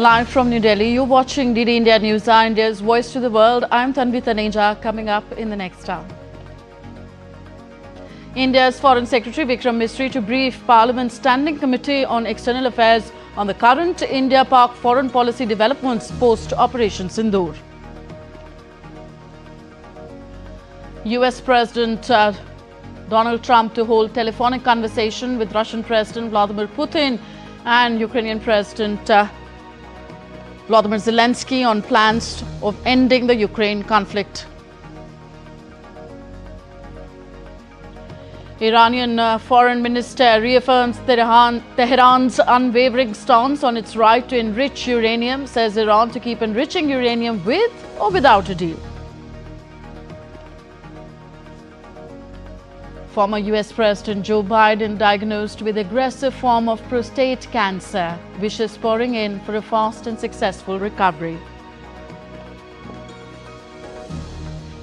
Live from New Delhi, you're watching DD India News, India's voice to the world. I'm Tanvi Taneja. Coming up in the next hour, India's Foreign Secretary Vikram Misri to brief Parliament's Standing Committee on External Affairs on the current India-Pak foreign policy developments post-Operation Sindoor. US President Donald Trump to hold telephonic conversation with Russian President Vladimir Putin and Ukrainian President Vladimir Zelensky on plans of ending the Ukraine conflict. Iranian Foreign Minister reaffirms Tehran's unwavering stance on its right to enrich uranium, says Iran to keep enriching uranium with or without a deal. Former US President Joe Biden diagnosed with aggressive form of prostate cancer, wishes pouring in for a fast and successful recovery.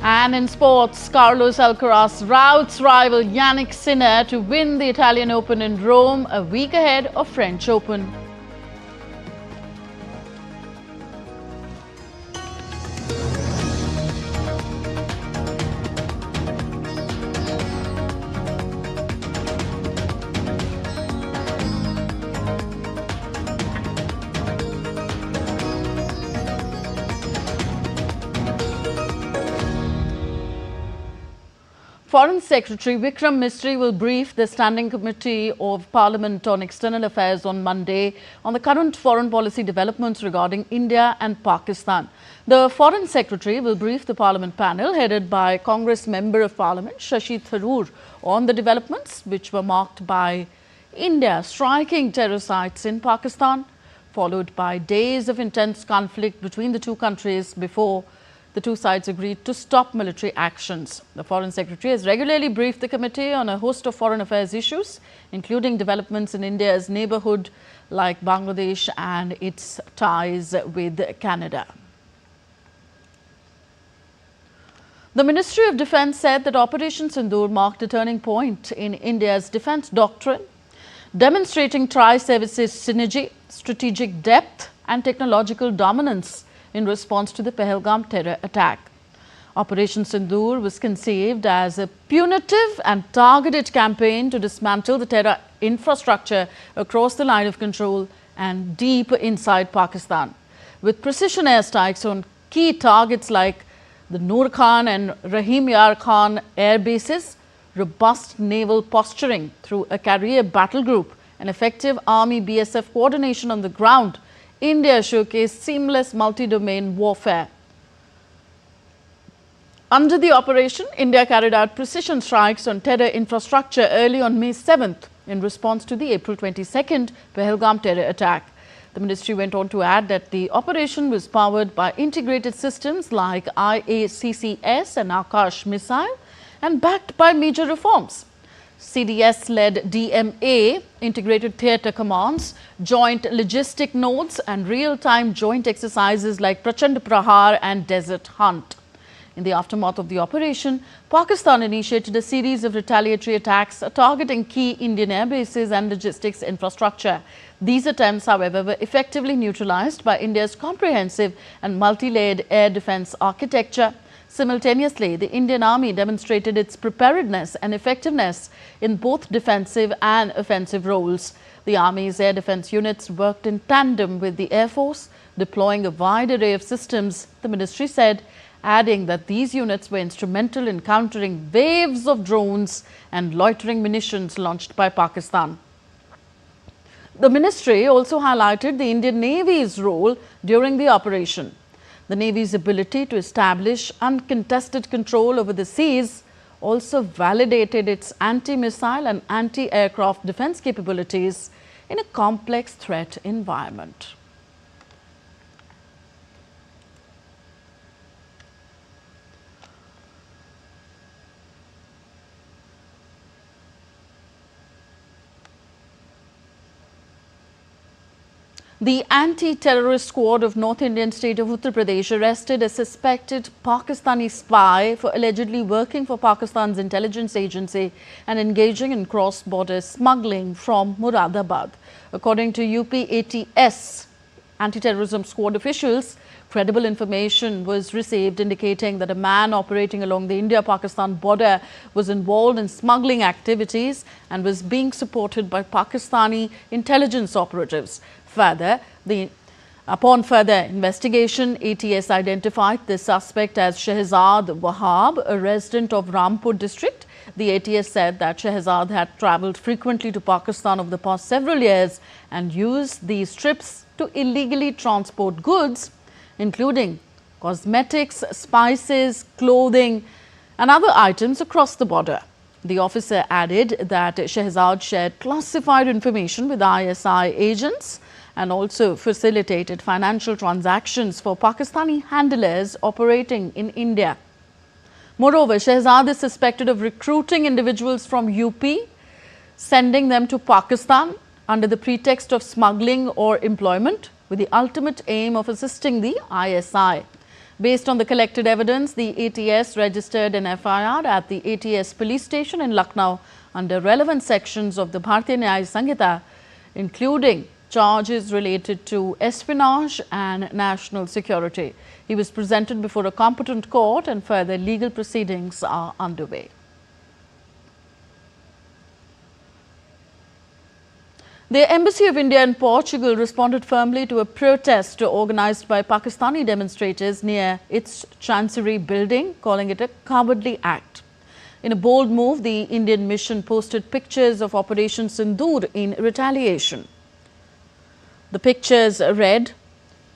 And in sports, Carlos Alcaraz routs rival Yannick Sinner to win the Italian Open in Rome a week ahead of French Open. Foreign Secretary Vikram Misri will brief the Standing Committee of Parliament on External Affairs on Monday on the current foreign policy developments regarding India and Pakistan. The Foreign Secretary will brief the Parliament panel headed by Congress Member of Parliament Shashi Tharoor on the developments which were marked by India striking terror sites in Pakistan, followed by days of intense conflict between the two countries before the two sides agreed to stop military actions. The Foreign Secretary has regularly briefed the committee on a host of foreign affairs issues, including developments in India's neighbourhood like Bangladesh and its ties with Canada. The Ministry of Defence said that Operation Sindoor marked a turning point in India's defence doctrine, demonstrating tri-services synergy, strategic depth and technological dominance in response to the Pahalgam terror attack. Operation Sindoor was conceived as a punitive and targeted campaign to dismantle the terror infrastructure across the line of control and deep inside Pakistan. With precision airstrikes on key targets like the Noor Khan and Rahim Yar Khan air bases, robust naval posturing through a carrier battle group and effective Army BSF coordination on the ground, India showcased seamless multi-domain warfare. Under the operation, India carried out precision strikes on terror infrastructure early on May 7th in response to the April 22nd Pahalgam terror attack. The ministry went on to add that the operation was powered by integrated systems like IACCS and Akash missile and backed by major reforms. CDS-led DMA, integrated theatre commands, joint logistic nodes and real-time joint exercises like Prachand Prahar and Desert Hunt. In the aftermath of the operation, Pakistan initiated a series of retaliatory attacks targeting key Indian air bases and logistics infrastructure. These attempts, however, were effectively neutralized by India's comprehensive and multi-layered air defence architecture. Simultaneously, the Indian Army demonstrated its preparedness and effectiveness in both defensive and offensive roles. The Army's air defence units worked in tandem with the Air Force, deploying a wide array of systems, the ministry said, adding that these units were instrumental in countering waves of drones and loitering munitions launched by Pakistan. The ministry also highlighted the Indian Navy's role during the operation. The Navy's ability to establish uncontested control over the seas also validated its anti-missile and anti-aircraft defense capabilities in a complex threat environment. The anti-terrorist squad of North Indian state of Uttar Pradesh arrested a suspected Pakistani spy for allegedly working for Pakistan's intelligence agency and engaging in cross-border smuggling from Moradabad. According to UP ATS, anti-terrorism squad officials, credible information was received indicating that a man operating along the India-Pakistan border was involved in smuggling activities and was being supported by Pakistani intelligence operatives. Upon further investigation, ATS identified the suspect as Shehzad Wahab, a resident of Rampur district. The ATS said that Shehzad had travelled frequently to Pakistan over the past several years and used these trips to illegally transport goods, including cosmetics, spices, clothing and other items across the border. The officer added that Shehzad shared classified information with ISI agents and also facilitated financial transactions for Pakistani handlers operating in India. Moreover, Shehzad is suspected of recruiting individuals from UP, sending them to Pakistan under the pretext of smuggling or employment, with the ultimate aim of assisting the ISI. Based on the collected evidence, the ATS registered an FIR at the ATS police station in Lucknow under relevant sections of the Bharatiya Nyaya Sanhita, including charges related to espionage and national security. He was presented before a competent court and further legal proceedings are underway. The Embassy of India in Portugal responded firmly to a protest organized by Pakistani demonstrators near its Chancery building, calling it a cowardly act. In a bold move, the Indian mission posted pictures of Operation Sindoor in retaliation. The pictures read,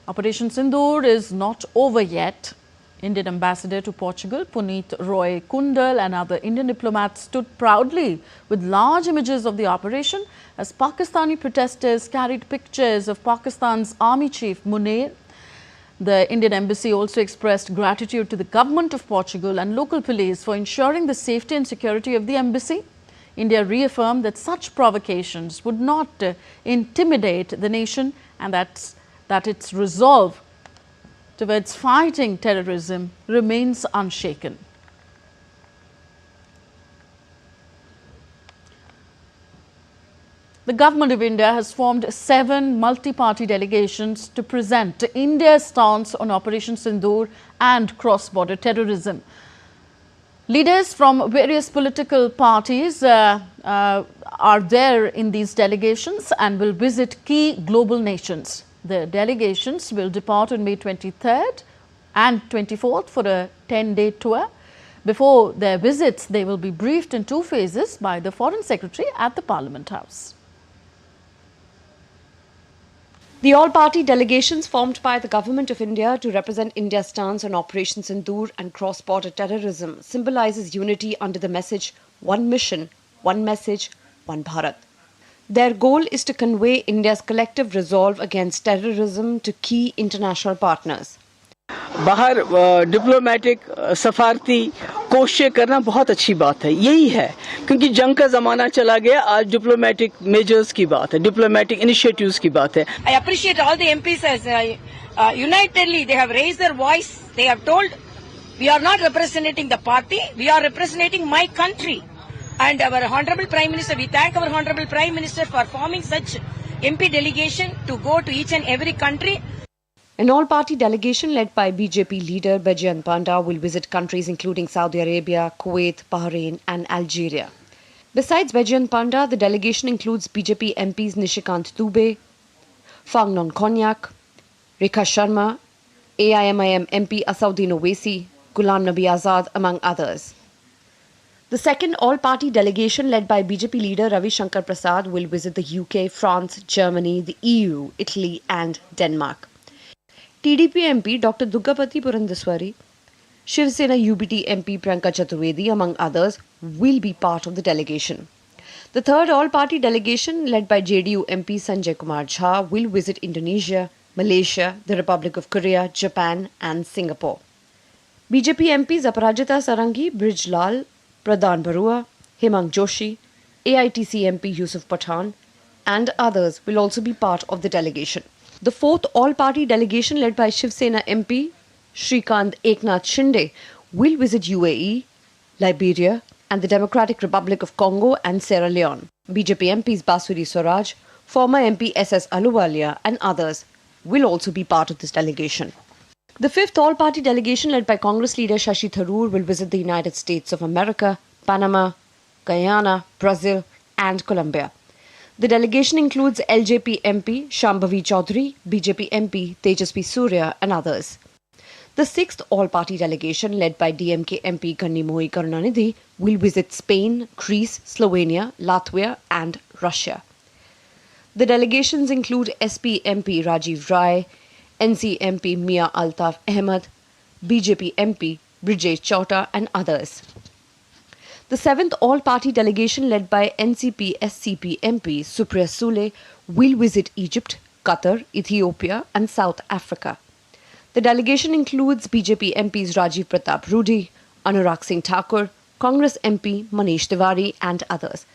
"Operation Sindoor is not over yet." Indian ambassador to Portugal, Puneet Roy Kundal, and other Indian diplomats stood proudly with large images of the operation as Pakistani protesters carried pictures of Pakistan's army chief Munir. The Indian embassy also expressed gratitude to the government of Portugal and local police for ensuring the safety and security of the embassy. India reaffirmed that such provocations would not intimidate the nation and that its resolve towards fighting terrorism remains unshaken. The government of India has formed 7 multi-party delegations to present India's stance on Operation Sindoor and cross-border terrorism. Leaders from various political parties are there in these delegations and will visit key global nations. The delegations will depart on May 23rd and 24th for a 10-day tour. Before their visits, they will be briefed in 2 phases by the Foreign Secretary at the Parliament House. The all-party delegations formed by the Government of India to represent India's stance on Operation Sindoor and cross-border terrorism symbolizes unity under the message "One Mission, One Message, One Bharat." Their goal is to convey India's collective resolve against terrorism to key international partners. बाहर diplomatic सफारती कोशिशें करना बहुत अच्छी बात है, यही है क्योंकि जंग का ज़माना चला गया, आज डिप्लोमेटिक मेजर्स की बात है, डिप्लोमेटिक इनिशिएटिव्स की बात है. I appreciate all the MPs as unitedly they have raised their voice. They have told we are not representing the party, we are representing my country. And our Honorable Prime Minister, we thank our Honorable Prime Minister for forming such MP delegation to go to each and every country. An all-party delegation led by BJP leader Bajrang Panda will visit countries including Saudi Arabia, Kuwait, Bahrain and Algeria. Besides Bajrang Panda, the delegation includes BJP MPs Nishikant Dubey, Phangnon Konyak, Rekha Sharma, AIMIM MP Asauddin Owaisi, Ghulam Nabi Azad, among others. The second all-party delegation led by BJP leader Ravi Shankar Prasad will visit the UK, France, Germany, the EU, Italy and Denmark. TDP MP Dr. Duggapati Purandaswari, Shiv Sena UBT MP Priyanka Chaturvedi, among others, will be part of the delegation. The third all-party delegation led by JDU MP Sanjay Kumar Jha will visit Indonesia, Malaysia, the Republic of Korea, Japan and Singapore. BJP MPs Aparajita Sarangi, Brij Lal, Pradhan Barua, Hemang Joshi, AITC MP Yusuf Pathan and others will also be part of the delegation. The fourth all-party delegation led by Shiv Sena MP Shrikant Eknath Shinde will visit UAE, Liberia and the Democratic Republic of Congo and Sierra Leone. BJP MPs Basuri Swaraj, former MP SS Ahluwalia and others will also be part of this delegation. The fifth all-party delegation led by Congress leader Shashi Tharoor will visit the United States of America, Panama, Guyana, Brazil and Colombia. The delegation includes LJP MP Shambhavi Chaudhary, BJP MP Tejasvi Surya and others. The sixth all-party delegation led by DMK MP Kannimoyi Karunanidhi will visit Spain, Greece, Slovenia, Latvia and Russia. The delegations include SP MP Rajiv Rai, NC MP Mia Altaf Ahmed, BJP MP Brijesh Chauta and others. The seventh all-party delegation led by NCP SCP MP Supriya Sule will visit Egypt, Qatar, Ethiopia and South Africa. The delegation includes BJP MPs Rajiv Pratap Rudy, Anurag Singh Thakur, Congress MP Manish Tiwari and others.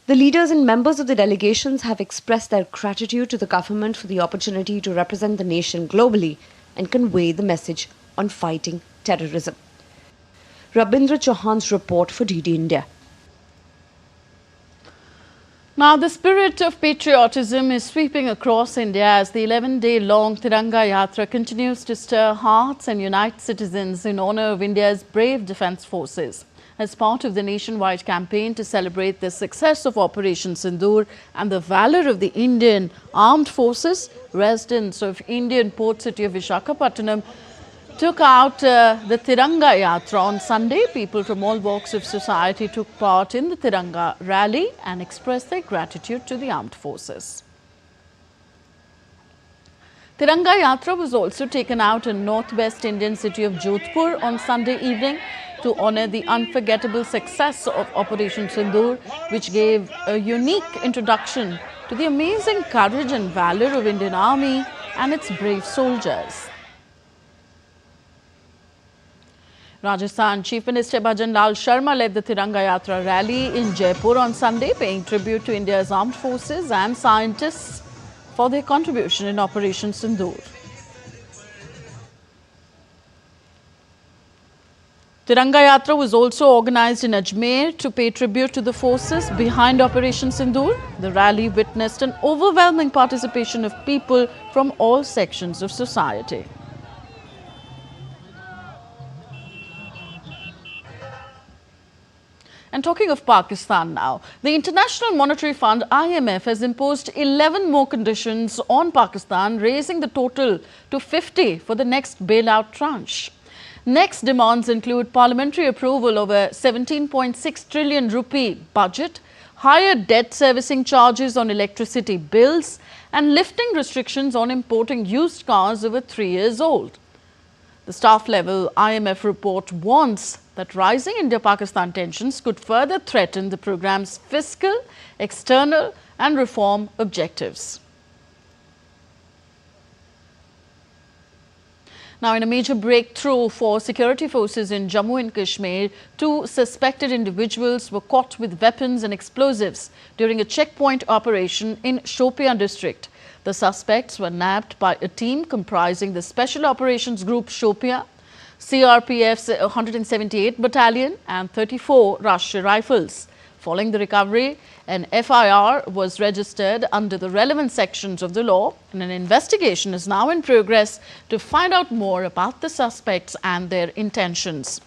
The leaders and members of the delegations have expressed their gratitude to the government for the opportunity to represent the nation globally and convey the message on fighting terrorism. Rabindra Chauhan's report for DD India. Now, the spirit of patriotism is sweeping across India as the 11-day-long Tiranga Yatra continues to stir hearts and unite citizens in honour of India's brave defence forces. As part of the nationwide campaign to celebrate the success of Operation Sindoor and the valour of the Indian armed forces, residents of Indian port city of Visakhapatnam took out the Tiranga Yatra on Sunday. People from all walks of society took part in the Tiranga rally and expressed their gratitude to the armed forces. Tiranga Yatra was also taken out in northwest Indian city of Jodhpur on Sunday evening to honour the unforgettable success of Operation Sindoor, which gave a unique introduction to the amazing courage and valour of Indian Army and its brave soldiers. Rajasthan Chief Minister Bhajan Lal Sharma led the Tiranga Yatra rally in Jaipur on Sunday, paying tribute to India's armed forces and scientists for their contribution in Operation Sindoor. Tiranga Yatra was also organised in Ajmer to pay tribute to the forces behind Operation Sindoor. The rally witnessed an overwhelming participation of people from all sections of society. And talking of Pakistan now, the International Monetary Fund IMF has imposed 11 more conditions on Pakistan, raising the total to 50 for the next bailout tranche. Next demands include parliamentary approval of a 17.6 trillion rupee budget, higher debt servicing charges on electricity bills, and lifting restrictions on importing used cars over 3 years old. The staff-level IMF report warns that rising India-Pakistan tensions could further threaten the programme's fiscal, external and reform objectives. Now, in a major breakthrough for security forces in Jammu and Kashmir, 2 suspected individuals were caught with weapons and explosives during a checkpoint operation in Shopian district. The suspects were nabbed by a team comprising the Special Operations Group Shopian, CRPF's 178 Battalion and 34 Rashtriya Rifles. Following the recovery, an FIR was registered under the relevant sections of the law and an investigation is now in progress to find out more about the suspects and their intentions.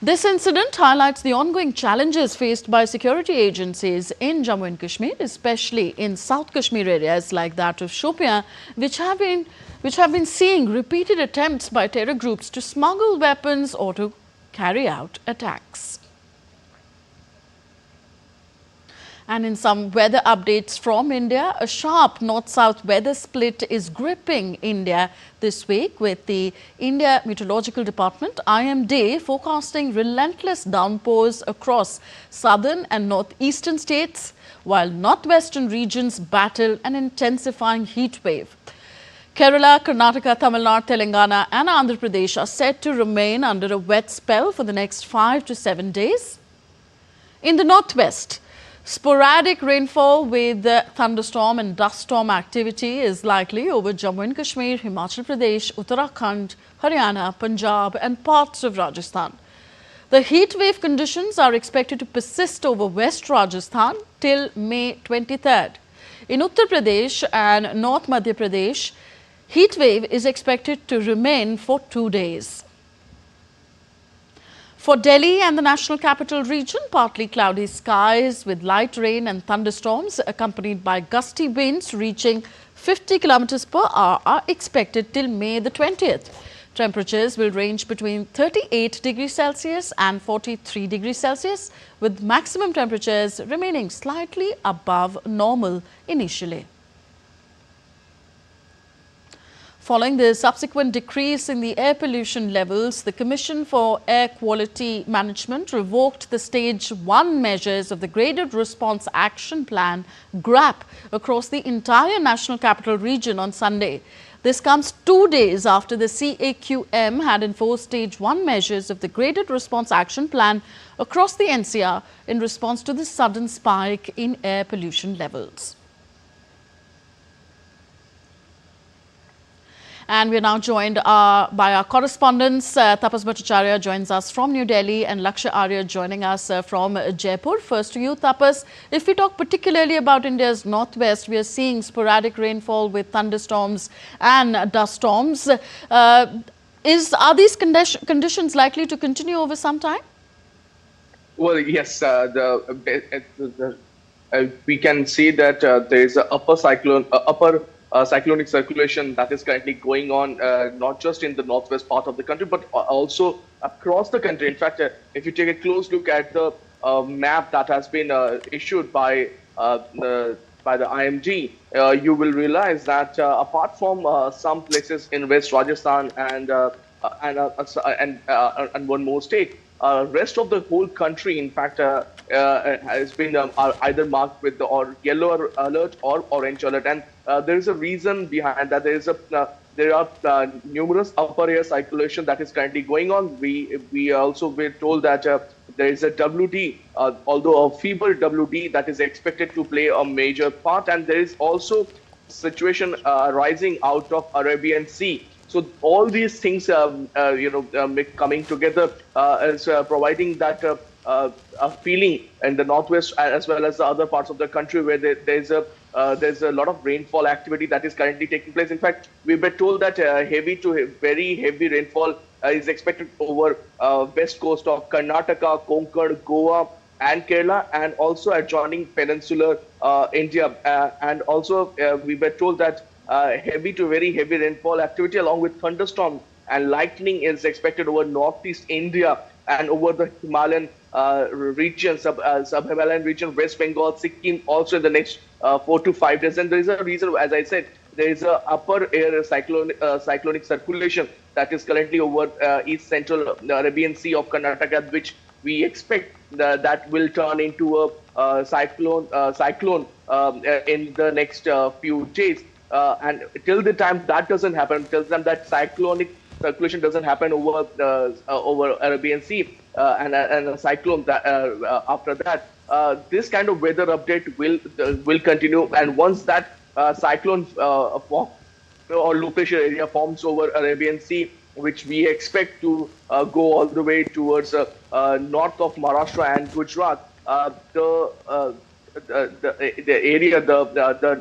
This incident highlights the ongoing challenges faced by security agencies in Jammu and Kashmir, especially in South Kashmir areas like that of Shopian, which have been seeing repeated attempts by terror groups to smuggle weapons or to carry out attacks. And in some weather updates from India, a sharp north-south weather split is gripping India this week, with the India Meteorological Department IMD forecasting relentless downpours across southern and northeastern states, while northwestern regions battle an intensifying heat wave. Kerala, Karnataka, Tamil Nadu, Telangana and Andhra Pradesh are said to remain under a wet spell for the next 5 to 7 days. In the northwest, sporadic rainfall with thunderstorm and dust storm activity is likely over Jammu and Kashmir, Himachal Pradesh, Uttarakhand, Haryana, Punjab and parts of Rajasthan. The heat wave conditions are expected to persist over West Rajasthan till May 23rd. In Uttar Pradesh and North Madhya Pradesh, heat wave is expected to remain for 2 days. For Delhi and the National Capital Region, partly cloudy skies with light rain and thunderstorms accompanied by gusty winds reaching 50 km per hour are expected till May the 20th. Temperatures will range between 38 degrees Celsius and 43 degrees Celsius, with maximum temperatures remaining slightly above normal initially. Following the subsequent decrease in the air pollution levels, the Commission for Air Quality Management revoked the Stage 1 measures of the Graded Response Action Plan (GRAP) across the entire National Capital Region on Sunday. This comes 2 days after the CAQM had enforced Stage 1 measures of the Graded Response Action Plan across the NCR in response to the sudden spike in air pollution levels. And we are now joined by our correspondents. Tapas Bhattacharya joins us from New Delhi and Lakshya Arya joining us from Jaipur. First to you, Tapas. If we talk particularly about India's northwest, we are seeing sporadic rainfall with thunderstorms and dust storms. Are these conditions likely to continue over some time? Well, yes. We can see that there is an upper cyclonic circulation that is currently going on, not just in the northwest part of the country, but also across the country. In fact, if you take a close look at the map that has been issued by the IMD, you will realize that apart from some places in West Rajasthan and one more state, rest of the whole country, in fact, has been either marked with the yellow alert or orange alert, and there is a reason behind that. There are numerous upper air circulation that is currently going on. We also were told that there is a WD, although a feeble WD, that is expected to play a major part, and there is also situation rising out of Arabian Sea. So all these things, coming together is providing that a feeling in the northwest as well as the other parts of the country where there's a lot of rainfall activity that is currently taking place. In fact, we were told that heavy to very heavy rainfall is expected over west coast of Karnataka, Konkan, Goa, and Kerala, and also adjoining peninsular India. And also we were told that heavy to very heavy rainfall activity along with thunderstorm and lightning is expected over northeast India and over the Himalayan region, sub-Himalayan region, West Bengal, Sikkim, also in the next 4 to 5 days. And there is a reason, as I said, there is a upper air cyclonic circulation that is currently over east central Arabian Sea of Karnataka, which we expect that will turn into a cyclone in the next few days. And till the time that doesn't happen, till the time that cyclonic circulation doesn't happen over Arabian Sea and a cyclone that, after that, this kind of weather update will continue. And once that cyclone or low pressure area forms over Arabian Sea, which we expect to go all the way towards north of Maharashtra and Gujarat, the area, the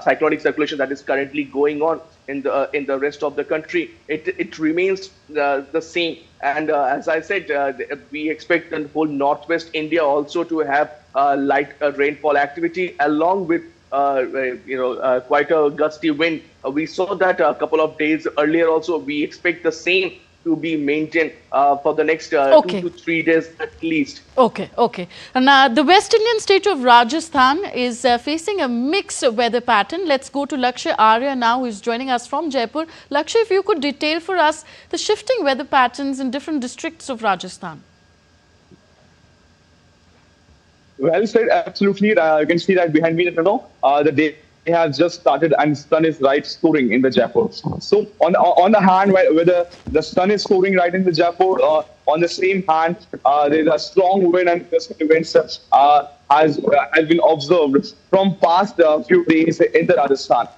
cyclonic circulation that is currently going on in the rest of the country, it remains the same. And as I said, we expect the whole northwest India also to have light rainfall activity along with quite a gusty wind. We saw that a couple of days earlier also. We expect the same to be maintained for the next 2 to 3 days at least. Okay. And the West Indian state of Rajasthan is facing a mixed weather pattern. Let's go to Lakshya Arya now, who is joining us from Jaipur. Lakshya, if you could detail for us the shifting weather patterns in different districts of Rajasthan. Well said, absolutely. You can see that behind me, the day has just started and sun is right scoring in the Jaipur. So on the hand, where the sun is scoring right in the Jaipur, on the same hand, there is a strong wind and gusty winds has been observed from past few days in the Rajasthan.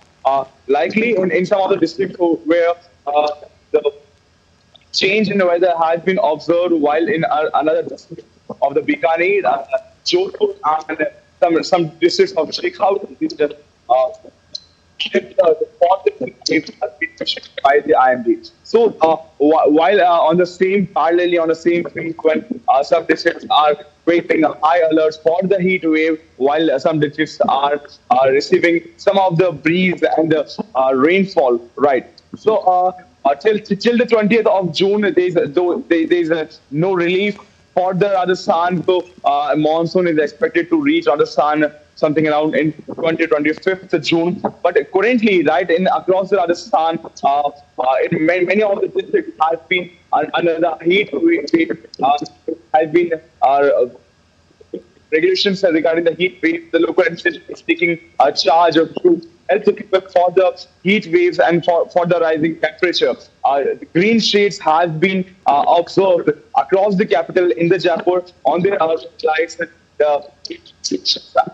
Likely in some of the districts where the change in the weather has been observed, while in another district of the Bikaner, Jodhpur, and some districts of Sheikhout. These are the positive has been issued by the IMD. So while on the same parallelly on the same week when some districts are facing high alerts for the heat wave, while some districts are receiving some of the breeze and the rainfall, right? So till the 20th of June, there's no relief for the Rajasthan. So monsoon is expected to reach Rajasthan something around in 25th June. But currently, right, across the Rajasthan, in many of the districts has been under the heat wave, has been regulations regarding the heat wave. The local administration is taking charge of help the people for the heat waves and for the rising temperature. The green shades have been observed across the capital in the Jaipur on the flights.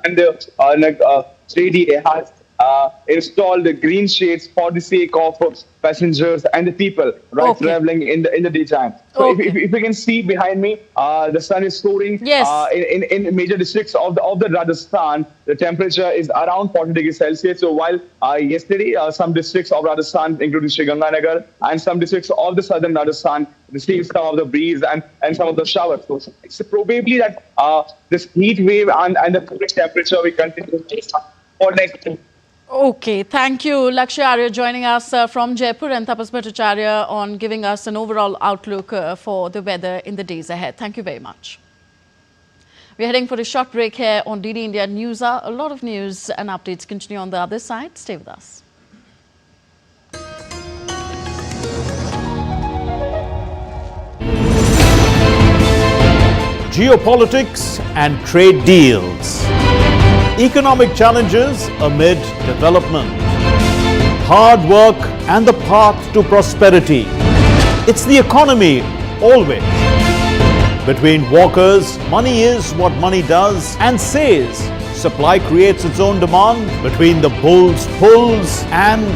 And the JDA has installed the green shades for the sake of passengers and the people traveling in the daytime. So if you can see behind me, the sun is soaring. Yes. In major districts of the Rajasthan, the temperature is around 40 degrees Celsius. So while yesterday some districts of Rajasthan, including Sriganganagar, and some districts of the southern Rajasthan received some of the breeze and some of the showers. So it's probably that this heat wave and the cooling temperature will continue for next. Okay, thank you, Lakshya Arya, joining us from Jaipur, and Tapas Bhattacharya on giving us an overall outlook for the weather in the days ahead. Thank you very much. We're heading for a short break here on DD India News Hour. A lot of news and updates continue on the other side. Stay with us. Geopolitics and trade deals. Economic challenges amid development. Hard work and the path to prosperity. It's the economy always. Between walkers, money is what money does and says. Supply creates its own demand. Between the bulls pulls and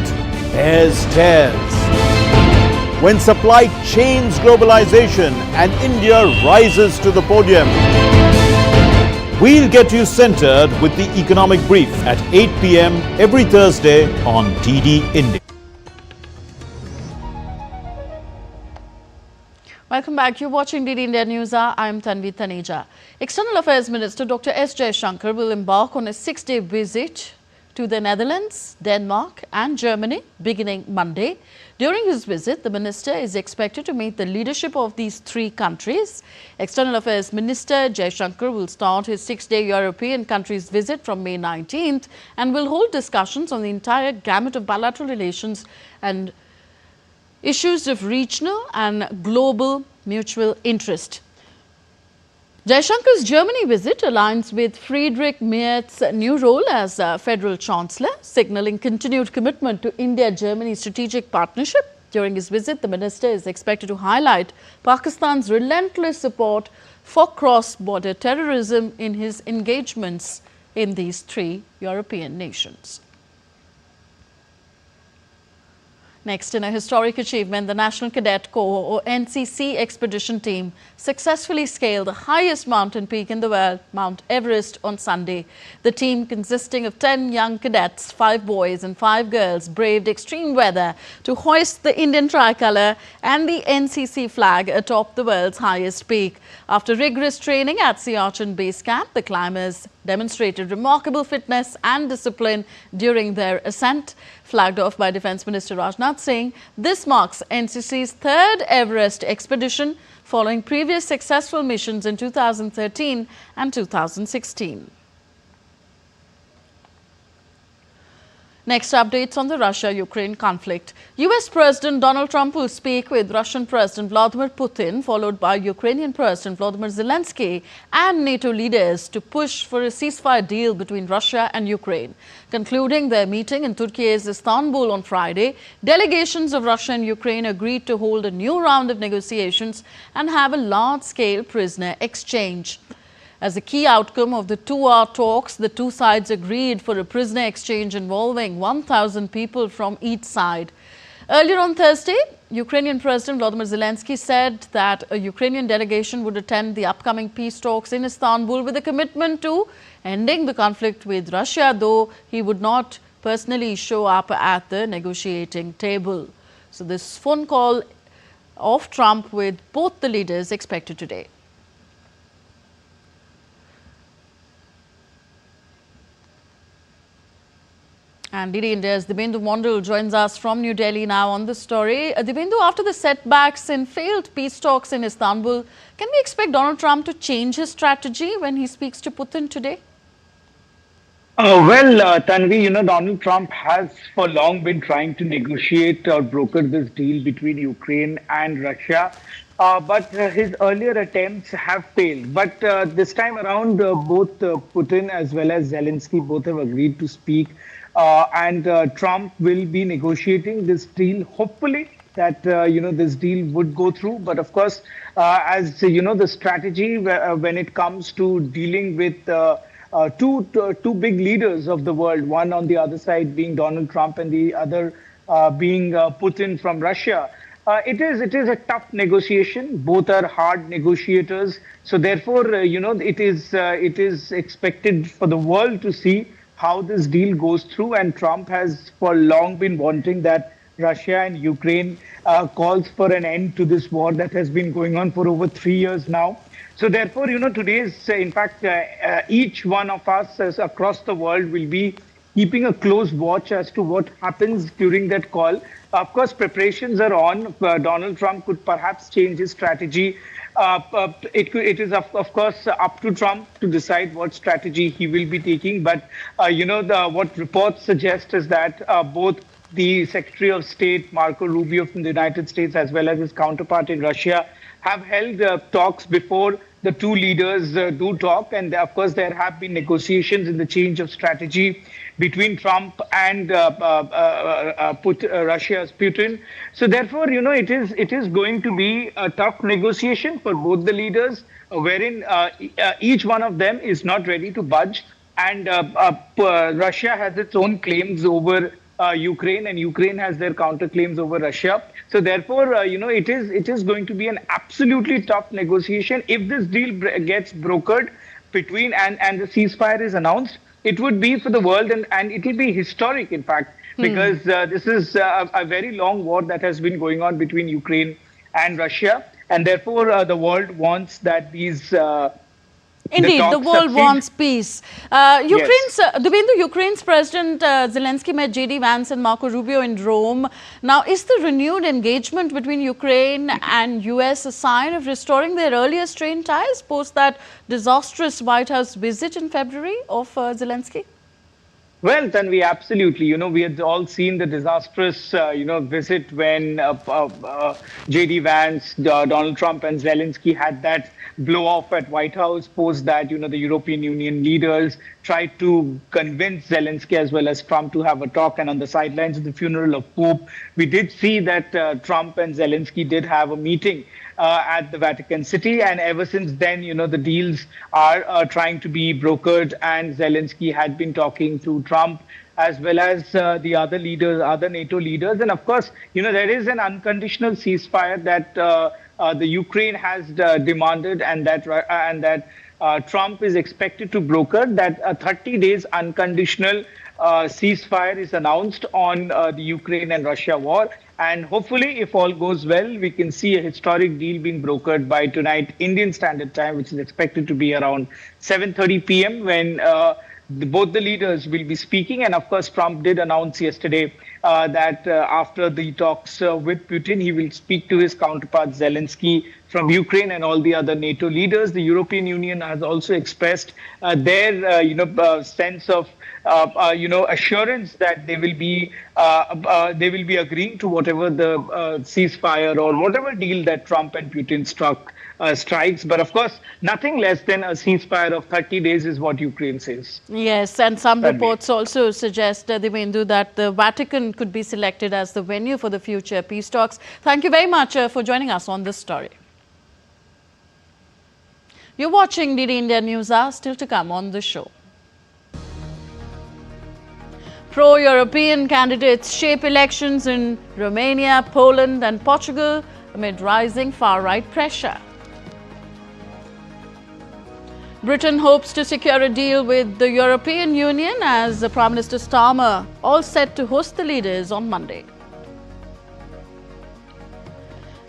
bears tears. When supply chains globalization and India rises to the podium, we'll get you centered with the Economic Brief at 8 p.m. every Thursday on DD India. Welcome back. You're watching DD India News Hour. I'm Tanvi Taneja. External Affairs Minister Dr. S. Jaishankar will embark on a 6-day visit to the Netherlands, Denmark and Germany beginning Monday. During his visit, the minister is expected to meet the leadership of these 3 countries. External Affairs Minister Jaishankar will start his 6-day European countries visit from May 19th and will hold discussions on the entire gamut of bilateral relations and issues of regional and global mutual interest. Jaishankar's Germany visit aligns with Friedrich Merz's new role as Federal Chancellor, signalling continued commitment to India-Germany strategic partnership. During his visit, the minister is expected to highlight Pakistan's relentless support for cross-border terrorism in his engagements in these 3 European nations. Next, in a historic achievement, the National Cadet Corps or NCC expedition team successfully scaled the highest mountain peak in the world, Mount Everest, on Sunday. The team, consisting of 10 young cadets, 5 boys and 5 girls, braved extreme weather to hoist the Indian tricolour and the NCC flag atop the world's highest peak. After rigorous training at Siachen Base Camp, the climbers demonstrated remarkable fitness and discipline during their ascent. Flagged off by Defence Minister Rajnath Singh, this marks NCC's 3rd Everest expedition following previous successful missions in 2013 and 2016. Next, updates on the Russia-Ukraine conflict. US President Donald Trump will speak with Russian President Vladimir Putin, followed by Ukrainian President Volodymyr Zelensky and NATO leaders to push for a ceasefire deal between Russia and Ukraine. Concluding their meeting in Turkey's Istanbul on Friday, delegations of Russia and Ukraine agreed to hold a new round of negotiations and have a large-scale prisoner exchange. As a key outcome of the 2-hour talks, the 2 sides agreed for a prisoner exchange involving 1,000 people from each side. Earlier on Thursday, Ukrainian President Volodymyr Zelensky said that a Ukrainian delegation would attend the upcoming peace talks in Istanbul with a commitment to ending the conflict with Russia, though he would not personally show up at the negotiating table. So this phone call of Trump with both the leaders expected today. And DD India's Dibyendu Mondal joins us from New Delhi now on the story. Dibyendu, after the setbacks in failed peace talks in Istanbul, can we expect Donald Trump to change his strategy when he speaks to Putin today? Tanvi, Donald Trump has for long been trying to negotiate or broker this deal between Ukraine and Russia. But his earlier attempts have failed. But this time around, both Putin as well as Zelensky both have agreed to speak. And Trump will be negotiating this deal, hopefully that, this deal would go through. But of course, as the strategy when it comes to dealing with two big leaders of the world, one on the other side being Donald Trump and the other being Putin from Russia. It is a tough negotiation. Both are hard negotiators. So therefore, it is expected for the world to see how this deal goes through. And Trump has for long been wanting that Russia and Ukraine calls for an end to this war that has been going on for over 3 years now. So therefore, today's, in fact, each one of us across the world will be keeping a close watch as to what happens during that call. Of course, preparations are on. Donald Trump could perhaps change his strategy. It is, of course, up to Trump to decide what strategy he will be taking. But, what reports suggest is that both the Secretary of State, Marco Rubio from the United States, as well as his counterpart in Russia, have held talks before the two leaders do talk. And of course, there have been negotiations in the change of strategy between Trump and Russia's Putin. So therefore, it is going to be a tough negotiation for both the leaders, wherein each one of them is not ready to budge. And Russia has its own claims over Ukraine, and Ukraine has their counterclaims over Russia. So therefore, it is going to be an absolutely tough negotiation. If this deal gets brokered between and the ceasefire is announced, it would be for the world, and it will be historic, in fact, because this is a very long war that has been going on between Ukraine and Russia, and therefore the world wants that these. Indeed, the world wants peace. Ukraine's President Zelensky met J.D. Vance and Marco Rubio in Rome. Now, is the renewed engagement between Ukraine and U.S. a sign of restoring their earlier strained ties post that disastrous White House visit in February of Zelensky? Well, Tanvi, absolutely. We had all seen the disastrous, visit when J.D. Vance, Donald Trump and Zelensky had that blow off at White House. Post that, the European Union leaders tried to convince Zelensky as well as Trump to have a talk. And on the sidelines of the funeral of Pope, we did see that Trump and Zelensky did have a meeting at the Vatican City. And ever since then, the deals are trying to be brokered. And Zelensky had been talking to Trump as well as the other leaders, other NATO leaders. And of course, there is an unconditional ceasefire that the Ukraine has demanded, and that Trump is expected to broker. That a 30 days unconditional ceasefire is announced on the Ukraine and Russia war. And hopefully, if all goes well, we can see a historic deal being brokered by tonight, Indian Standard Time, which is expected to be around 7:30 p.m. when both the leaders will be speaking. And of course, Trump did announce yesterday that after the talks with Putin, he will speak to his counterpart Zelensky from Ukraine and all the other NATO leaders. The European Union has also expressed their sense of assurance that they will be agreeing to whatever the ceasefire or whatever deal that Trump and Putin strikes. But of course, nothing less than a ceasefire of 30 days is what Ukraine says. Yes, and some reports also suggest, Dibyendu, that the Vatican could be selected as the venue for the future peace talks. Thank you very much for joining us on this story. You're watching DD India News Hour, still to come on the show. pro-European candidates shape elections in Romania, Poland and Portugal amid rising far-right pressure. Britain hopes to secure a deal with the European Union as Prime Minister Starmer all set to host the leaders on Monday.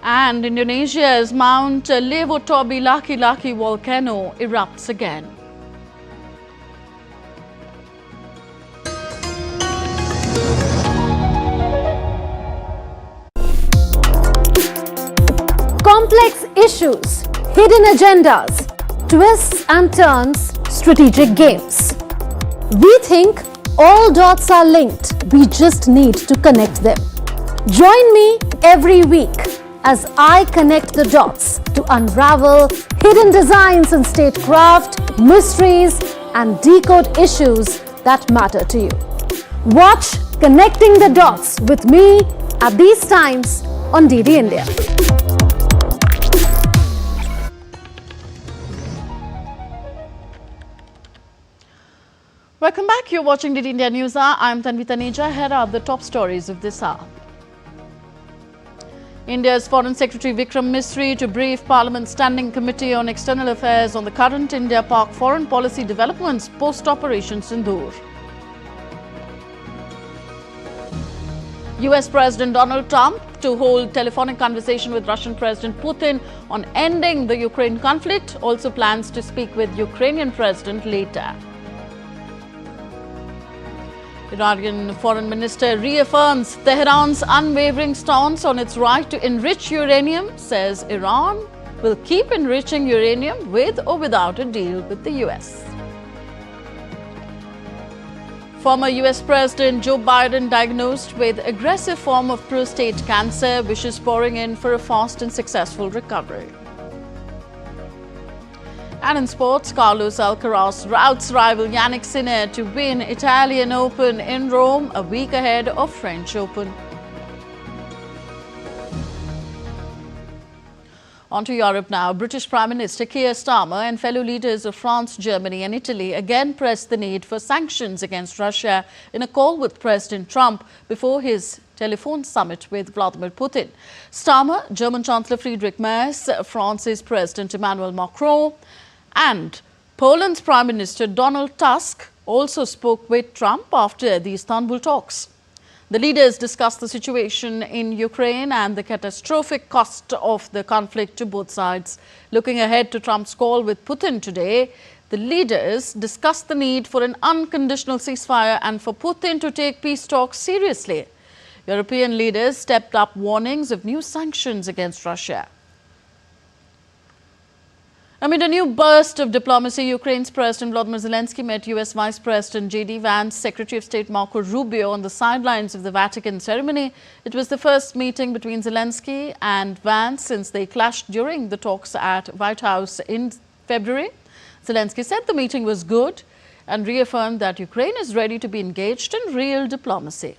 And Indonesia's Mount Lewotobi Laki-Laki volcano erupts again. Complex issues, hidden agendas, twists and turns, strategic games. We think all dots are linked. We just need to connect them. Join me every week as I connect the dots to unravel hidden designs in statecraft, mysteries, and decode issues that matter to you. Watch Connecting the Dots with me at these times on DD India. Welcome back. You're watching DD India News Hour. I'm Tanvi Taneja. Here are the top stories of this hour. India's Foreign Secretary Vikram Misri to brief Parliament's Standing Committee on External Affairs on the current India-Pak foreign policy developments post-Operation Sindoor. US President Donald Trump to hold telephonic conversation with Russian President Putin on ending the Ukraine conflict, also plans to speak with Ukrainian President later. Iranian Foreign Minister reaffirms Tehran's unwavering stance on its right to enrich uranium, says Iran will keep enriching uranium with or without a deal with the US. Former US President Joe Biden diagnosed with aggressive form of prostate cancer, wishes pouring in for a fast and successful recovery. And in sports, Carlos Alcaraz routs rival Yannick Sinner to win Italian Open in Rome a week ahead of French Open. On to Europe now. British Prime Minister Keir Starmer and fellow leaders of France, Germany and Italy again pressed the need for sanctions against Russia in a call with President Trump before his telephone summit with Vladimir Putin. Starmer, German Chancellor Friedrich Merz, France's President Emmanuel Macron and Poland's Prime Minister Donald Tusk also spoke with Trump after the Istanbul talks. The leaders discussed the situation in Ukraine and the catastrophic cost of the conflict to both sides. Looking ahead to Trump's call with Putin today, the leaders discussed the need for an unconditional ceasefire and for Putin to take peace talks seriously. European leaders stepped up warnings of new sanctions against Russia. Amid a new burst of diplomacy, Ukraine's President Volodymyr Zelensky met US Vice President J.D. Vance, Secretary of State Marco Rubio on the sidelines of the Vatican ceremony. It was the first meeting between Zelensky and Vance since they clashed during the talks at White House in February. Zelensky said the meeting was good and reaffirmed that Ukraine is ready to be engaged in real diplomacy.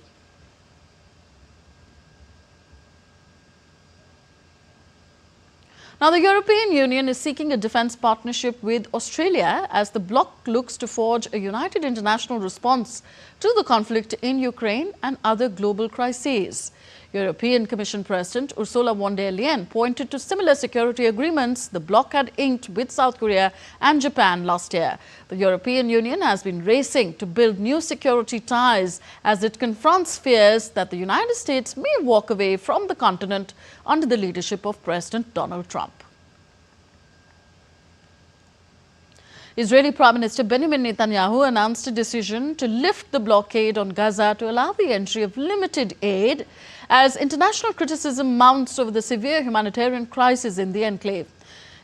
Now, the European Union is seeking a defence partnership with Australia as the bloc looks to forge a united international response to the conflict in Ukraine and other global crises. European Commission President Ursula von der Leyen pointed to similar security agreements the bloc had inked with South Korea and Japan last year. The European Union has been racing to build new security ties as it confronts fears that the United States may walk away from the continent under the leadership of President Donald Trump. Israeli Prime Minister Benjamin Netanyahu announced a decision to lift the blockade on Gaza to allow the entry of limited aid as international criticism mounts over the severe humanitarian crisis in the enclave.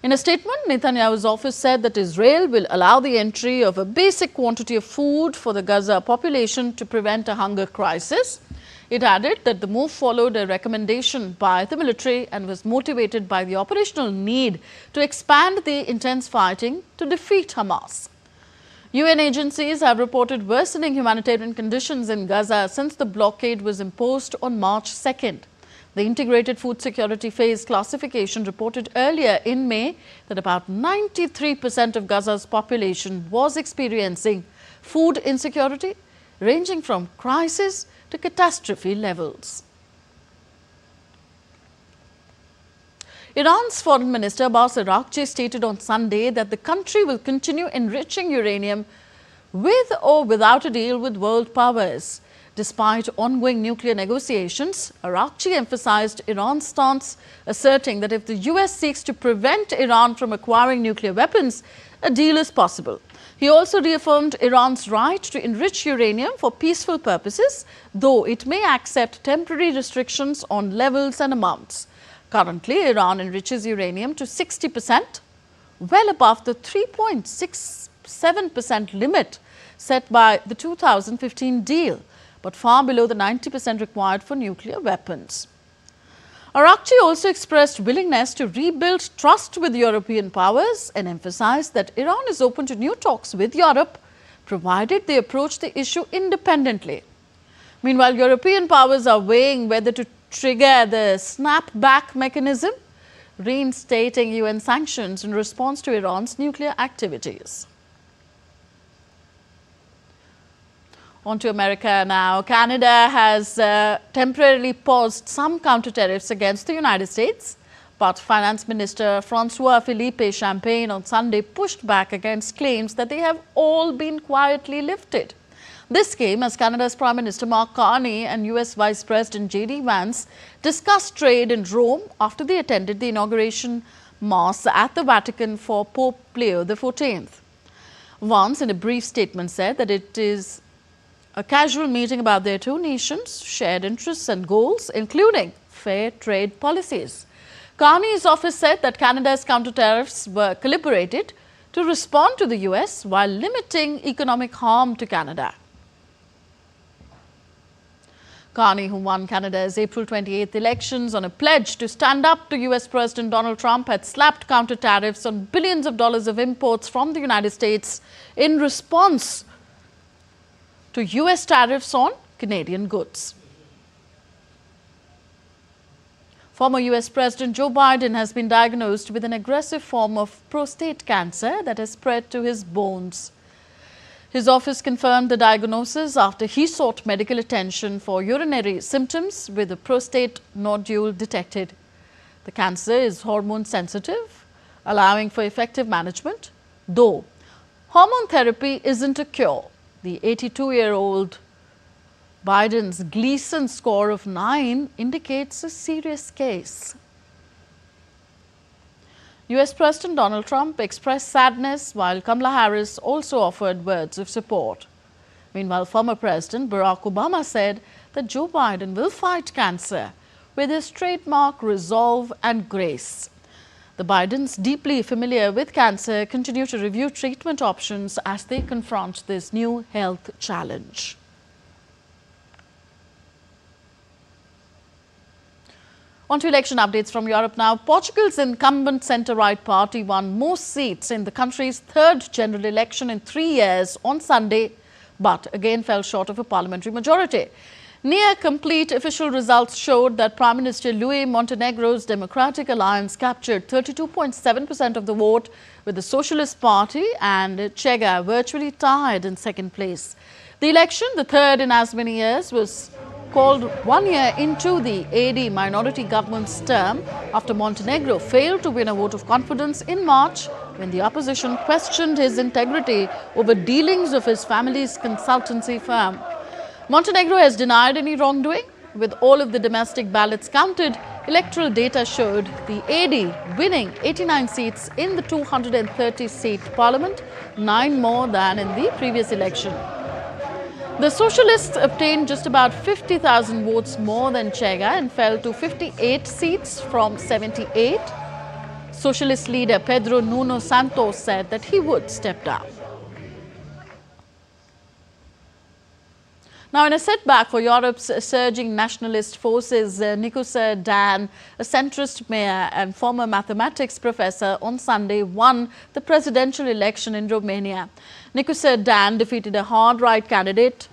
In a statement, Netanyahu's office said that Israel will allow the entry of a basic quantity of food for the Gaza population to prevent a hunger crisis. It added that the move followed a recommendation by the military and was motivated by the operational need to expand the intense fighting to defeat Hamas. UN agencies have reported worsening humanitarian conditions in Gaza since the blockade was imposed on March 2nd. The Integrated Food Security Phase classification reported earlier in May that about 93% of Gaza's population was experiencing food insecurity ranging from crisis to catastrophe levels. Iran's Foreign Minister Abbas Araghchi stated on Sunday that the country will continue enriching uranium with or without a deal with world powers. Despite ongoing nuclear negotiations, Araghchi emphasized Iran's stance, asserting that if the US seeks to prevent Iran from acquiring nuclear weapons, a deal is possible. He also reaffirmed Iran's right to enrich uranium for peaceful purposes, though it may accept temporary restrictions on levels and amounts. Currently, Iran enriches uranium to 60%, well above the 3.67% limit set by the 2015 deal, but far below the 90% required for nuclear weapons. Araghchi also expressed willingness to rebuild trust with European powers and emphasized that Iran is open to new talks with Europe, provided they approach the issue independently. Meanwhile, European powers are weighing whether to trigger the snapback mechanism, reinstating UN sanctions in response to Iran's nuclear activities. On to America now. Canada has temporarily paused some counter-tariffs against the United States, but Finance Minister Francois Philippe Champagne on Sunday pushed back against claims that they have all been quietly lifted. This came as Canada's Prime Minister Mark Carney and US Vice President J.D. Vance discussed trade in Rome after they attended the inauguration Mass at the Vatican for Pope Leo XIV. Vance, in a brief statement, said that it is a casual meeting about their two nations' shared interests and goals, including fair trade policies. Carney's office said that Canada's counter-tariffs were calibrated to respond to the US while limiting economic harm to Canada. Carney, who won Canada's April 28th elections on a pledge to stand up to US President Donald Trump, had slapped counter-tariffs on billions of dollars of imports from the United States in response to US tariffs on Canadian goods. Former US President Joe Biden has been diagnosed with an aggressive form of prostate cancer that has spread to his bones. His office confirmed the diagnosis after he sought medical attention for urinary symptoms with a prostate nodule detected. The cancer is hormone sensitive, allowing for effective management, though hormone therapy isn't a cure. The 82-year-old Biden's Gleason score of 9 indicates a serious case. US President Donald Trump expressed sadness, while Kamala Harris also offered words of support. Meanwhile, former President Barack Obama said that Joe Biden will fight cancer with his trademark resolve and grace. The Bidens, deeply familiar with cancer, continue to review treatment options as they confront this new health challenge. On to election updates from Europe now. Portugal's incumbent centre-right party won most seats in the country's third general election in 3 years on Sunday, but again fell short of a parliamentary majority. Near complete official results showed that Prime Minister Luis Montenegro's Democratic Alliance captured 32.7% of the vote, with the Socialist Party and Chega virtually tied in second place. The election, the third in as many years, was called 1 year into the AD minority government's term after Montenegro failed to win a vote of confidence in March when the opposition questioned his integrity over dealings of his family's consultancy firm. Montenegro has denied any wrongdoing. With all of the domestic ballots counted, electoral data showed the AD winning 89 seats in the 230-seat parliament, 9 more than in the previous election. The Socialists obtained just about 50,000 votes more than Chega and fell to 58 seats from 78. Socialist leader Pedro Nuno Santos said that he would step down. Now, in a setback for Europe's surging nationalist forces, Nicosar Dan, a centrist mayor and former mathematics professor, on Sunday won the presidential election in Romania. Nicosar Dan defeated a hard-right candidate,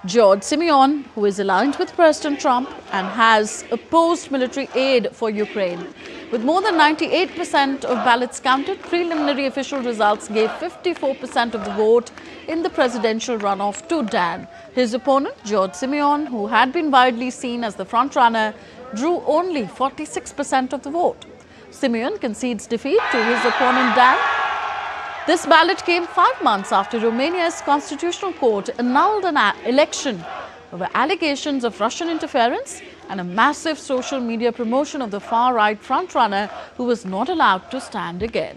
George Simeon, who is aligned with President Trump and has opposed military aid for Ukraine. With more than 98% of ballots counted, preliminary official results gave 54% of the vote in the presidential runoff to Dan. His opponent, George Simeon, who had been widely seen as the frontrunner, drew only 46% of the vote. Simeon concedes defeat to his opponent Dan. This ballot came 5 months after Romania's constitutional court annulled an election over allegations of Russian interference and a massive social media promotion of the far-right frontrunner who was not allowed to stand again.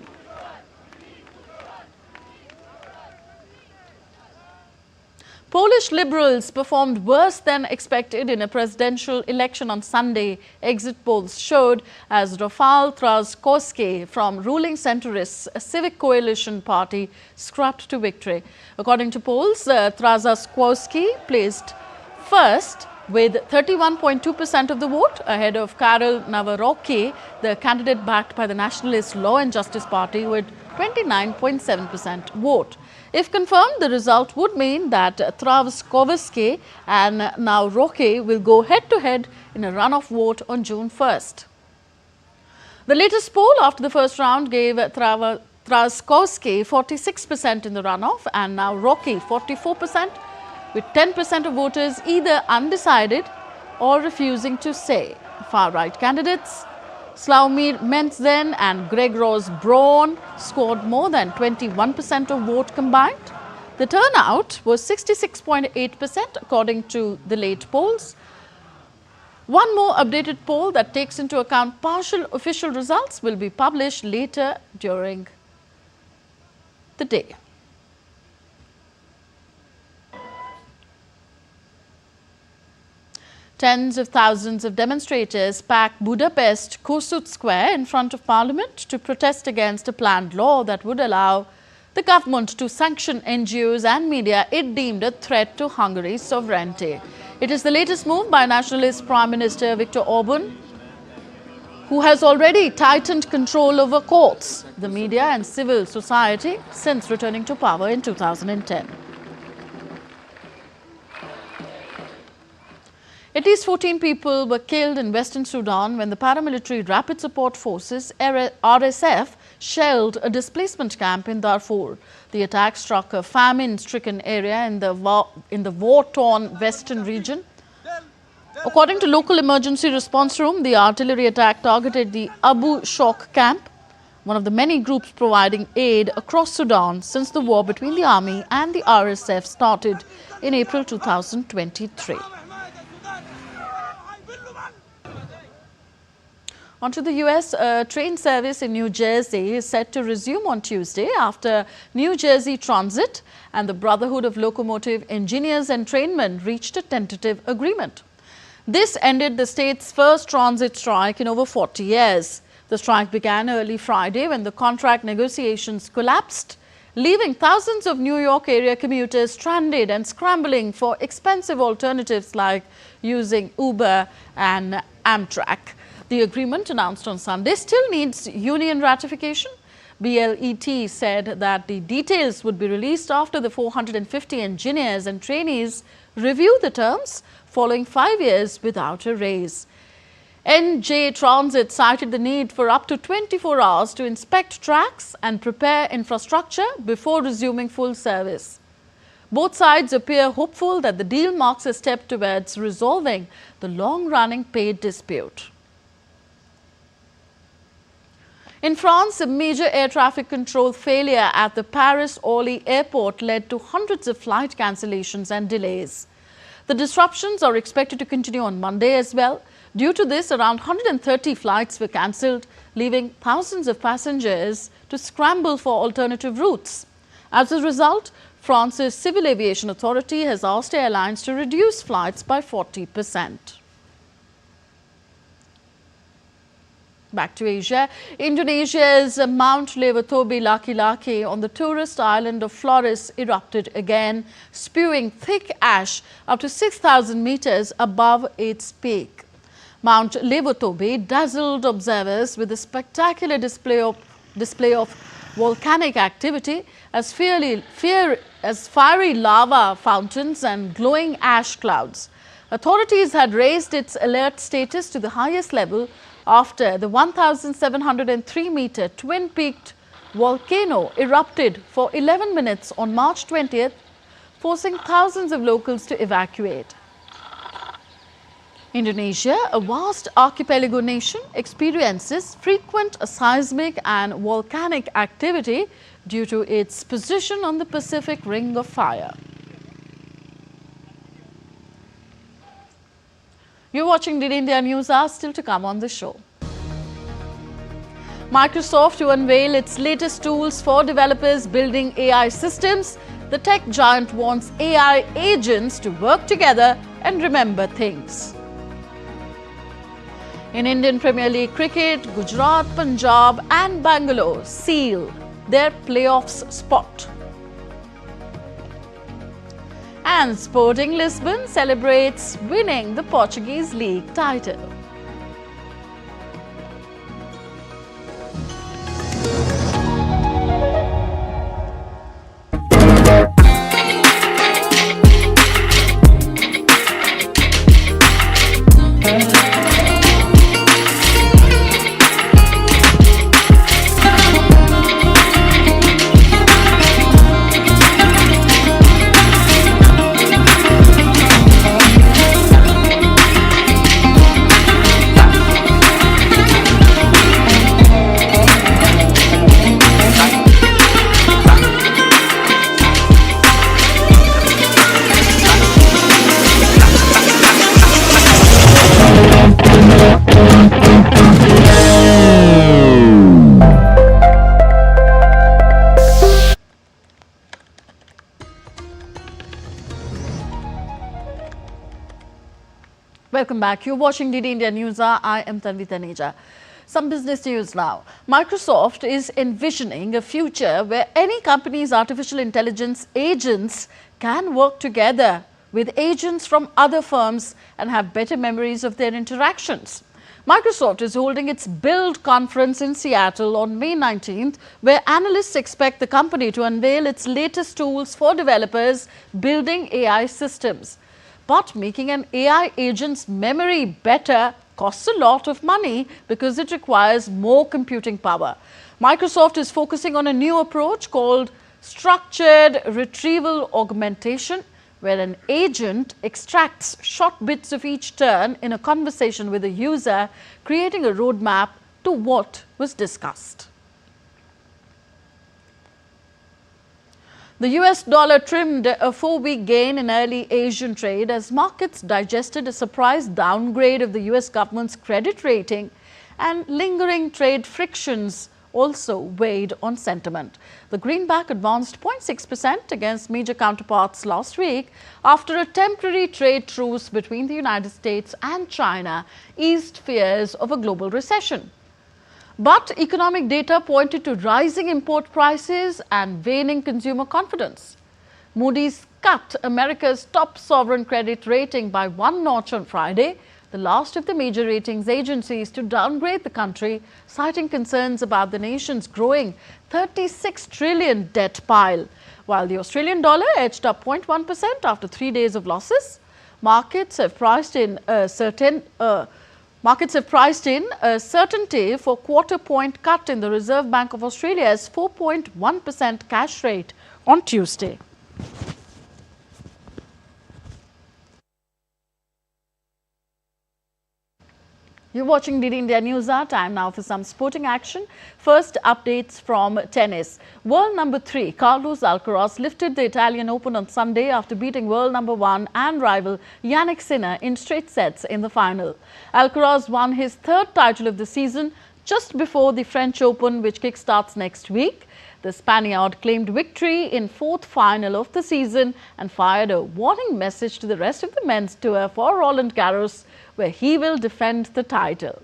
Polish liberals performed worse than expected in a presidential election on Sunday, exit polls showed, as Rafał Trzaskowski from ruling centrists Civic Coalition Party scrapped to victory. According to polls, Trzaskowski placed first with 31.2% of the vote, ahead of Karol Nawrocki, the candidate backed by the Nationalist Law and Justice Party, with 29.7% vote. If confirmed, the result would mean that Trzaskowski and Nawrocki will go head-to-head in a runoff vote on June 1st. The latest poll after the first round gave Trzaskowski 46% in the runoff and Nawrocki 44%, with 10% of voters either undecided or refusing to say. Far-right candidates Sławomir Mencen and Grzegorz Braun scored more than 21% of vote combined. The turnout was 66.8% according to the late polls. One more updated poll that takes into account partial official results will be published later during the day. Tens of thousands of demonstrators packed Budapest Kossuth Square in front of Parliament to protest against a planned law that would allow the government to sanction NGOs and media it deemed a threat to Hungary's sovereignty. It is the latest move by nationalist Prime Minister Viktor Orban, who has already tightened control over courts, the media and civil society since returning to power in 2010. At least 14 people were killed in Western Sudan when the paramilitary Rapid Support Forces RSF shelled a displacement camp in Darfur. The attack struck a famine-stricken area in the war-torn western region. According to local emergency response room, the artillery attack targeted the Abu Shok camp, one of the many groups providing aid across Sudan since the war between the army and the RSF started in April 2023. On to the US, a train service in New Jersey is set to resume on Tuesday after New Jersey Transit and the Brotherhood of Locomotive Engineers and Trainmen reached a tentative agreement. This ended the state's first transit strike in over 40 years. The strike began early Friday when the contract negotiations collapsed, leaving thousands of New York area commuters stranded and scrambling for expensive alternatives like using Uber and Amtrak. The agreement announced on Sunday still needs union ratification. BLET said that the details would be released after the 450 engineers and trainees review the terms following 5 years without a raise. NJ Transit cited the need for up to 24 hours to inspect tracks and prepare infrastructure before resuming full service. Both sides appear hopeful that the deal marks a step towards resolving the long-running pay dispute. In France, a major air traffic control failure at the Paris-Orly airport led to hundreds of flight cancellations and delays. The disruptions are expected to continue on Monday as well. Due to this, around 130 flights were cancelled, leaving thousands of passengers to scramble for alternative routes. As a result, France's Civil Aviation Authority has asked airlines to reduce flights by 40%. Back to Asia, Indonesia's Mount Lewatobi Laki-Laki on the tourist island of Flores erupted again, spewing thick ash up to 6,000 meters above its peak. Mount Lewatobi dazzled observers with a spectacular display of volcanic activity as fiery lava fountains and glowing ash clouds. Authorities had raised its alert status to the highest level after the 1,703-meter twin-peaked volcano erupted for 11 minutes on March 20th, forcing thousands of locals to evacuate. Indonesia, a vast archipelago nation, experiences frequent seismic and volcanic activity due to its position on the Pacific Ring of Fire. You're watching DD India News Hour, still to come on the show. Microsoft to unveil its latest tools for developers building AI systems. The tech giant wants AI agents to work together and remember things. In Indian Premier League cricket, Gujarat, Punjab and Bangalore seal their playoffs spot. And Sporting Lisbon celebrates winning the Portuguese league title. Welcome back. You're watching DD India News Hour. I am Tanvi Taneja. Some business news now. Microsoft is envisioning a future where any company's artificial intelligence agents can work together with agents from other firms and have better memories of their interactions. Microsoft is holding its Build conference in Seattle on May 19th, where analysts expect the company to unveil its latest tools for developers building AI systems. But making an AI agent's memory better costs a lot of money because it requires more computing power. Microsoft is focusing on a new approach called structured retrieval augmentation, where an agent extracts short bits of each turn in a conversation with a user, creating a roadmap to what was discussed. The US dollar trimmed a 4-week gain in early Asian trade as markets digested a surprise downgrade of the US government's credit rating, and lingering trade frictions also weighed on sentiment. The greenback advanced 0.6% against major counterparts last week after a temporary trade truce between the United States and China eased fears of a global recession. But economic data pointed to rising import prices and waning consumer confidence. Moody's cut America's top sovereign credit rating by 1 notch on Friday, the last of the major ratings agencies to downgrade the country, citing concerns about the nation's growing $36 trillion debt pile. While the Australian dollar edged up 0.1% after 3 days of losses, markets have priced in a certainty for quarter-point cut in the Reserve Bank of Australia's 4.1% cash rate on Tuesday. You're watching DD India News Hour. Time now for some sporting action. First, updates from tennis. World number 3, Carlos Alcaraz, lifted the Italian Open on Sunday after beating world number 1 and rival Jannik Sinner in straight sets in the final. Alcaraz won his 3rd title of the season just before the French Open, which kickstarts next week. The Spaniard claimed victory in 4th final of the season and fired a warning message to the rest of the men's tour for Roland Garros, where he will defend the title.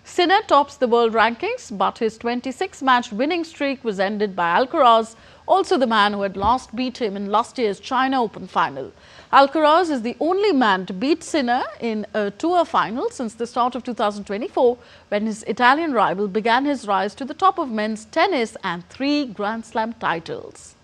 Sinner tops the world rankings, but his 26-match winning streak was ended by Alcaraz, also the man who had last beat him in last year's China Open final. Alcaraz is the only man to beat Sinner in a tour final since the start of 2024, when his Italian rival began his rise to the top of men's tennis and 3 Grand Slam titles.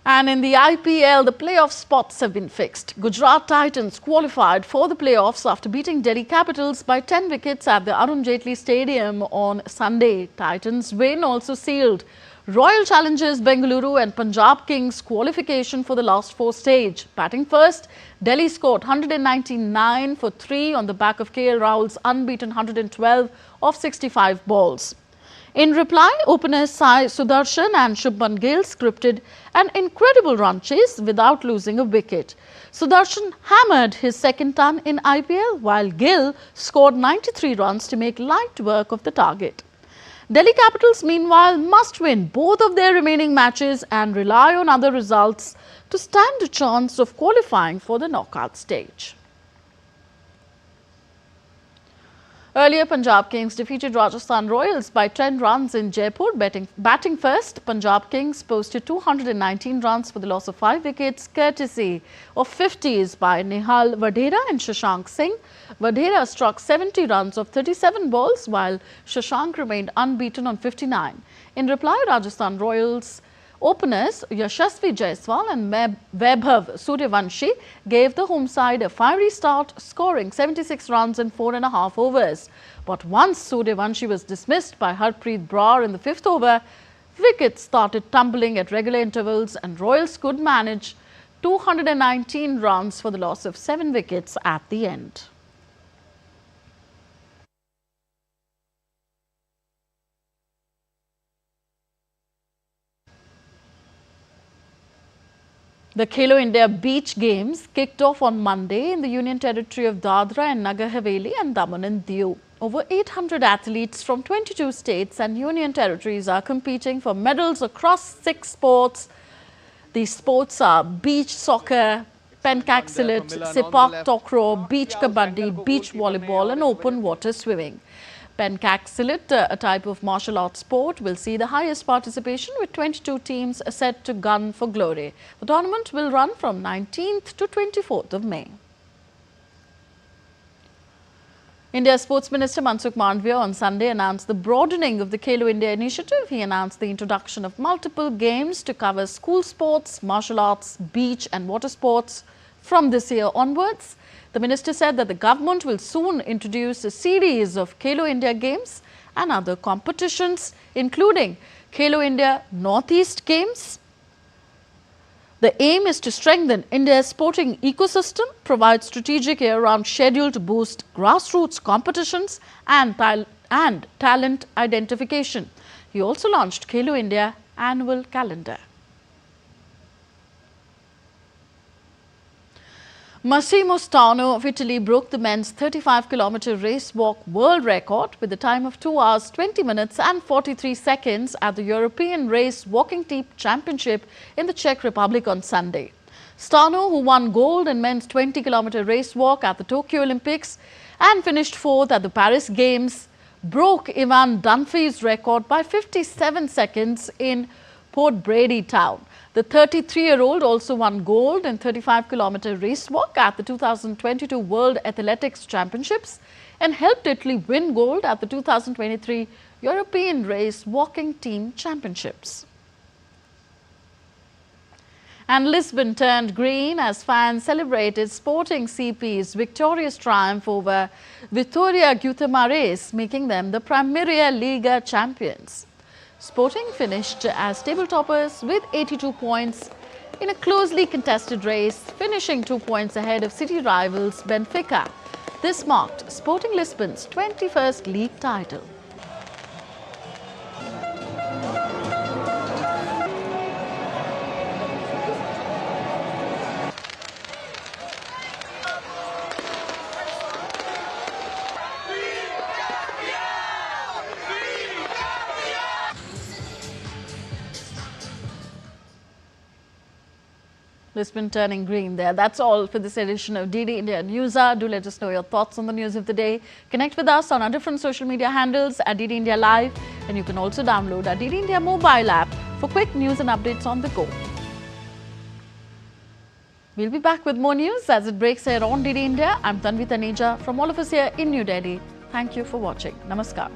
And in the IPL, the playoff spots have been fixed. Gujarat Titans qualified for the playoffs after beating Delhi Capitals by 10 wickets at the Arun Jaitley Stadium on Sunday. Titans' win also sealed Royal Challengers Bengaluru and Punjab Kings qualification for the last four stage. Batting first, Delhi scored 199 for 3 on the back of KL Rahul's unbeaten 112 of 65 balls. In reply, openers Sai Sudarshan and Shubman Gill scripted an incredible run chase without losing a wicket. Sudarshan hammered his second ton in IPL, while Gill scored 93 runs to make light work of the target. Delhi Capitals, meanwhile, must win both of their remaining matches and rely on other results to stand a chance of qualifying for the knockout stage. Earlier, Punjab Kings defeated Rajasthan Royals by 10 runs in Jaipur. Batting first, Punjab Kings posted 219 runs for the loss of 5 wickets, courtesy of 50s by Nihal Vadhera and Shashank Singh. Vadhera struck 70 runs of 37 balls, while Shashank remained unbeaten on 59. In reply, Rajasthan Royals openers Yashasvi Jaiswal and Vaibhav Suryavanshi gave the home side a fiery start, scoring 76 runs in 4.5 overs. But once Suryavanshi was dismissed by Harpreet Brar in the 5th over, wickets started tumbling at regular intervals and Royals could manage 219 runs for the loss of 7 wickets at the end. The Khelo India Beach Games kicked off on Monday in the Union Territory of Dadra and Nagar Haveli and Daman and Diu. Over 800 athletes from 22 states and Union Territories are competing for medals across 6 sports. These sports are beach soccer, pencastilit, sepak takraw, beach kabaddi, beach volleyball and open water swimming. Pencastilit, a type of martial arts sport, will see the highest participation with 22 teams set to gun for glory. The tournament will run from 19th to 24th of May. India's Sports Minister Mansukh Mandavia on Sunday announced the broadening of the Khelo India initiative. He announced the introduction of multiple games to cover school sports, martial arts, beach and water sports from this year onwards. The minister said that the government will soon introduce a series of Khelo India Games and other competitions, including Khelo India Northeast Games. The aim is to strengthen India's sporting ecosystem, provide strategic year-round schedule to boost grassroots competitions and talent identification. He also launched Khelo India annual calendar. Massimo Stano of Italy broke the men's 35-kilometer race walk world record with a time of 2 hours, 20 minutes and 43 seconds at the European Race Walking Team Championship in the Czech Republic on Sunday. Stano, who won gold in men's 20-kilometer race walk at the Tokyo Olympics and finished 4th at the Paris Games, broke Ivan Dunphy's record by 57 seconds in Port Brady town. The 33-year-old also won gold in 35-kilometer race walk at the 2022 World Athletics Championships and helped Italy win gold at the 2023 European Race Walking Team Championships. And Lisbon turned green as fans celebrated Sporting CP's victorious triumph over Vitória Guimarães, making them the Primeira Liga champions. Sporting finished as table toppers with 82 points in a closely contested race, finishing 2 points ahead of city rivals Benfica. This marked Sporting Lisbon's 21st league title. Lisbon turning green there. That's all for this edition of DD India News Hour. Do let us know your thoughts on the news of the day. Connect with us on our different social media handles at DD India Live, and you can also download our DD India mobile app for quick news and updates on the go. We'll be back with more news as it breaks here on DD India. I'm Tanvi Taneja from all of us here in New Delhi. Thank you for watching. Namaskar.